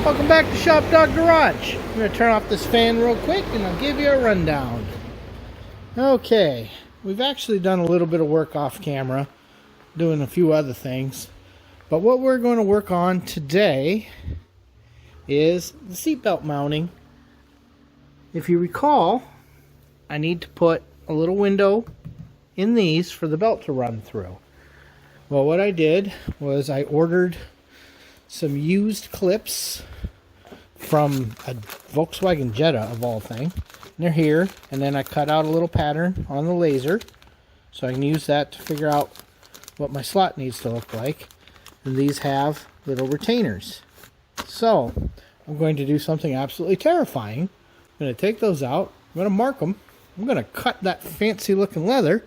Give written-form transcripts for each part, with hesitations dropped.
Welcome back to ShopDog-Garage. I'm going to turn off this fan real quick and I'll give you a rundown. Okay, we've actually done a little bit of work off camera, doing a few other things. But what we're going to work on today is the seatbelt mounting. If you recall, I need to put a little window in these for the belt to run through. Well, what I did was I ordered some used clips from a Volkswagen Jetta of all things. They're here, and then I cut out a little pattern on the laser so I can use that to figure out what my slot needs to look like. And these have little retainers. So I'm going to do something absolutely terrifying. I'm going to take those out, I'm going to mark them, I'm going to cut that fancy looking leather,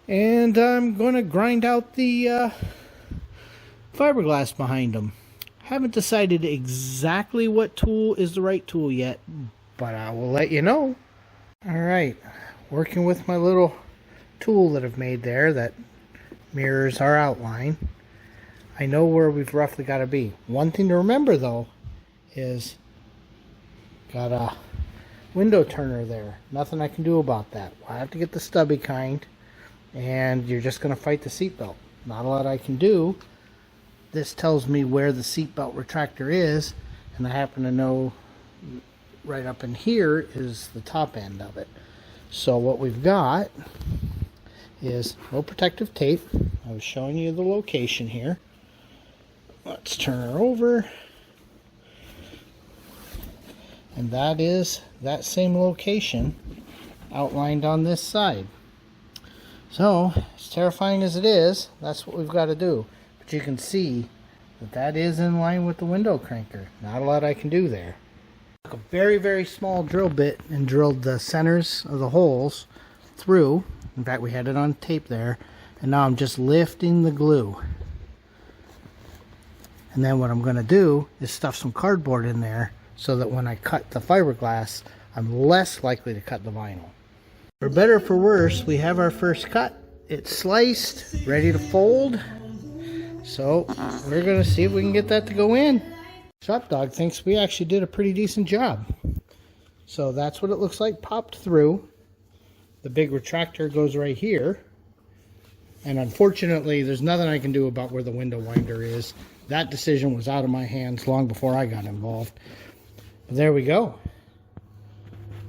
and I'm going to grind out the fiberglass behind them. Haven't decided exactly what tool is the right tool yet, but I will let you know. Alright, working with my little tool that I've made there that mirrors our outline. I know where we've roughly got to be. One thing to remember though is got a window turner there. Nothing I can do about that. I have to get the stubby kind, and you're just going to fight the seatbelt. Not a lot I can do. This tells me where the seatbelt retractor is, and I happen to know right up in here is the top end of it. So what we've got is no protective tape. I was showing you the location here. Let's turn her over. And that is that same location outlined on this side. So, as terrifying as it is, that's what we've got to do. But you can see that that is in line with the window cranker. Not a lot I can do there. Took a very, very small drill bit and drilled the centers of the holes through. In fact, we had it on tape there. And now I'm just lifting the glue. And then what I'm going to do is stuff some cardboard in there so that when I cut the fiberglass, I'm less likely to cut the vinyl. For better or for worse, we have our first cut. It's sliced, ready to fold. So we're going to see if we can get that to go in. ShopDog thinks we actually did a pretty decent job. So that's what it looks like popped through. The big retractor goes right here. And unfortunately, there's nothing I can do about where the window winder is. That decision was out of my hands long before I got involved. But there we go.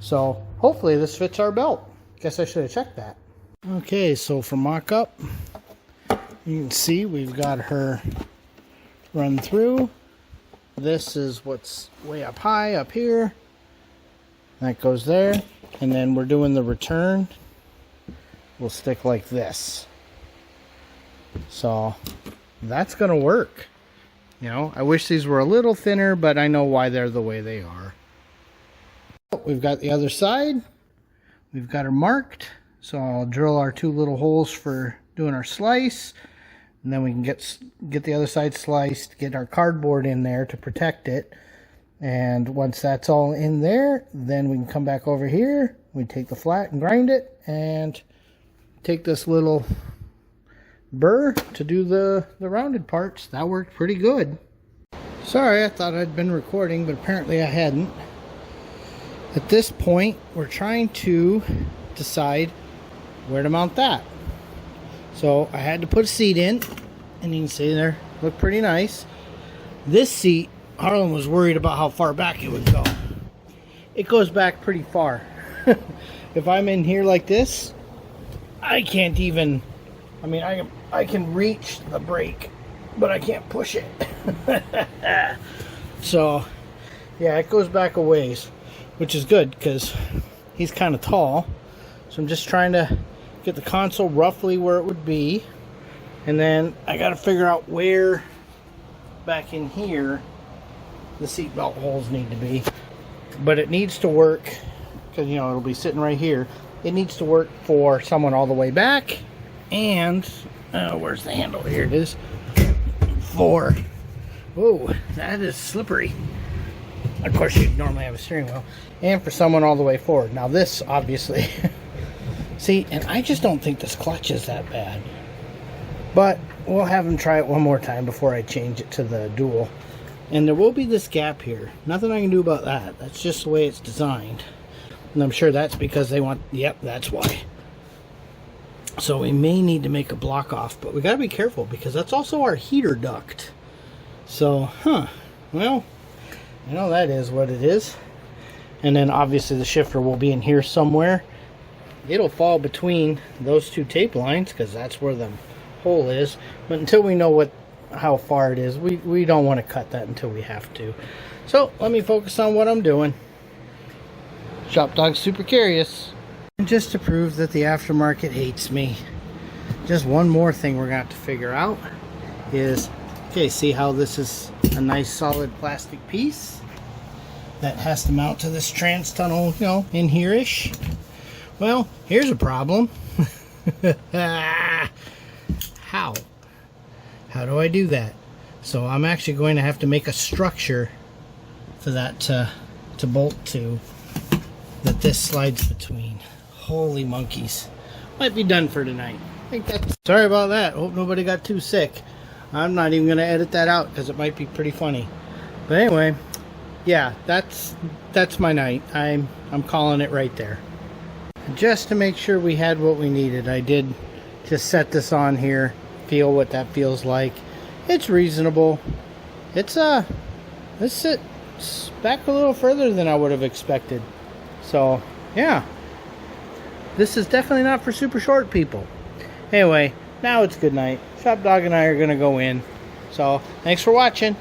So hopefully this fits our belt. Guess I should have checked that. Okay, so for mock-up, you can see we've got her run through. This is what's way up high up here. That goes there. And then we're doing the return. We'll stick like this. So that's going to work. You know, I wish these were a little thinner, but I know why they're the way they are. We've got the other side. We've got her marked. So I'll drill our two little holes for doing our slice. And then we can get the other side sliced, get our cardboard in there to protect it. And once that's all in there, then we can come back over here. We take the flat and grind it, and take this little burr to do the rounded parts. That worked pretty good. Sorry, I thought I'd been recording, but apparently I hadn't. At this point, we're trying to decide where to mount that. So I had to put a seat in, and you can see there, looked pretty nice. This seat, Harlan was worried about how far back it would go. It goes back pretty far. If I'm in here like this, I can't even, I mean, I can reach the brake, but I can't push it. So, yeah, it goes back a ways, which is good because he's kind of tall. So I'm just trying to get the console roughly where it would be. And then I got to figure out where back in here the seatbelt holes need to be. But it needs to work because, you know, it'll be sitting right here. It needs to work for someone all the way back. And, where's the handle? Here it is. For, whoa, that is slippery. Of course, you'd normally have a steering wheel. And for someone all the way forward. Now this, obviously, see, and I just don't think this clutch is that bad. But we'll have them try it one more time before I change it to the dual. And there will be this gap here. Nothing I can do about that. That's just the way it's designed. And I'm sure that's because they want, yep, that's why. So we may need to make a block off, but we gotta be careful because that's also our heater duct. So, well, I know that is what it is. And then obviously the shifter will be in here somewhere. It'll fall between those two tape lines because that's where the hole is. But until we know how far it is, we don't want to cut that until we have to. So let me focus on what I'm doing. ShopDog's super curious. And just to prove that the aftermarket hates me, just one more thing we're gonna have to figure out is, okay, see how this is a nice solid plastic piece that has to mount to this trans tunnel, you know, in here-ish. Well, here's a problem. How do I do that? So I'm actually going to have to make a structure for that to bolt to, that this slides between. Holy monkeys. Might be done for tonight. I think that's... Sorry about that. Hope nobody got too sick. I'm not even going to edit that out because it might be pretty funny. But anyway, yeah, that's my night. I'm calling it right there. Just to make sure we had what we needed, I did just set this on here, feel what that feels like. It's reasonable. It's back a little further than I would have expected. So yeah, this is definitely not for super short people. Anyway, now it's good night. ShopDog and I are gonna go in. So thanks for watching.